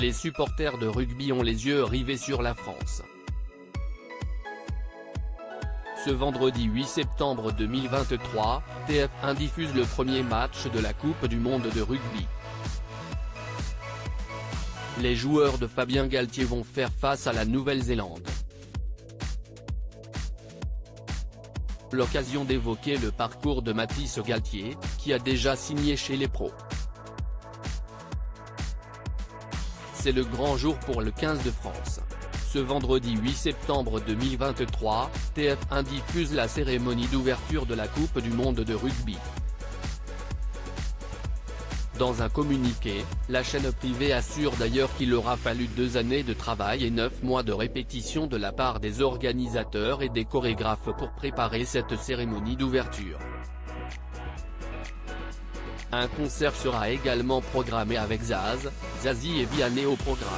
les supporters de rugby ont les yeux rivés sur la France. Ce vendredi 8 septembre 2023, TF1 diffuse le premier match de la Coupe du monde de rugby. Les joueurs de Fabien Galthié vont faire face à la Nouvelle-Zélande. L'occasion d'évoquer le parcours de Mathys Galthié, qui a déjà signé chez les pros. C'est le grand jour pour le 15 de France. Ce vendredi 8 septembre 2023, TF1 diffuse la cérémonie d'ouverture de la Coupe du monde de rugby. Dans un communiqué, la chaîne privée assure d'ailleurs qu'il aura fallu 2 années de travail et 9 mois de répétition de la part des organisateurs et des chorégraphes pour préparer cette cérémonie d'ouverture. Un concert sera également programmé avec Zaz, Zazie et Vianney au programme.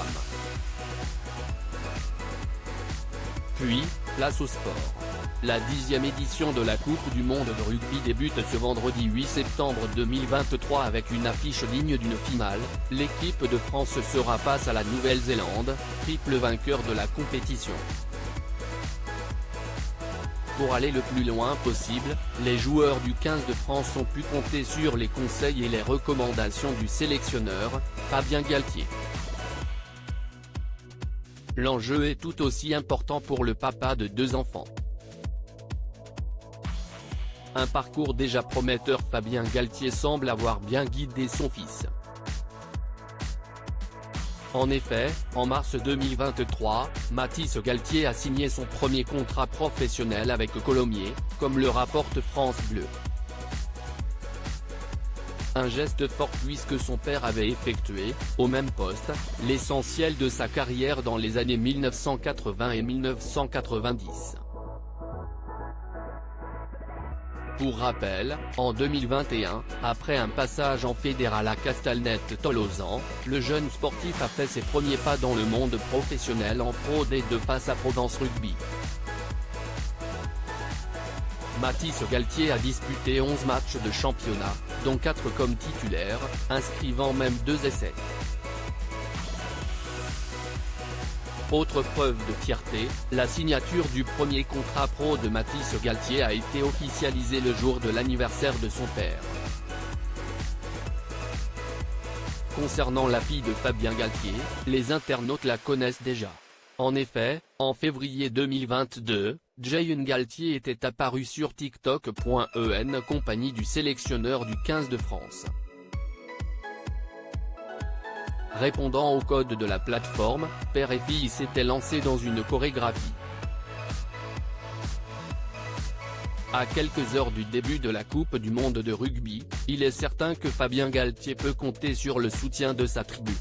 Puis, place au sport. La 10e édition de la Coupe du monde de rugby débute ce vendredi 8 septembre 2023 avec une affiche digne d'une finale. L'équipe de France sera face à la Nouvelle-Zélande, triple vainqueur de la compétition. Pour aller le plus loin possible, les joueurs du 15 de France ont pu compter sur les conseils et les recommandations du sélectionneur, Fabien Galthié. L'enjeu est tout aussi important pour le papa de 2 enfants. Un parcours déjà prometteur, Fabien Galthié semble avoir bien guidé son fils. En effet, en mars 2023, Mathys Galthié a signé son premier contrat professionnel avec Colomiers, comme le rapporte France Bleu. Un geste fort puisque son père avait effectué, au même poste, l'essentiel de sa carrière dans les années 1980 et 1990. Pour rappel, en 2021, après un passage en fédéral à Castelnette-Tolosan, le jeune sportif a fait ses premiers pas dans le monde professionnel en Pro D2 face à Provence Rugby. Mathys Galthié a disputé 11 matchs de championnat, dont 4 comme titulaire, inscrivant même 2 essais. Autre preuve de fierté, la signature du premier contrat pro de Mathys Galthié a été officialisée le jour de l'anniversaire de son père. Concernant la fille de Fabien Galthié, les internautes la connaissent déjà. En effet, en février 2022, Jayun Galthié était apparu sur TikTok.en compagnie du sélectionneur du 15 de France. Répondant au code de la plateforme, père et fille s'étaient lancés dans une chorégraphie. À quelques heures du début de la Coupe du monde de rugby, il est certain que Fabien Galthié peut compter sur le soutien de sa tribu.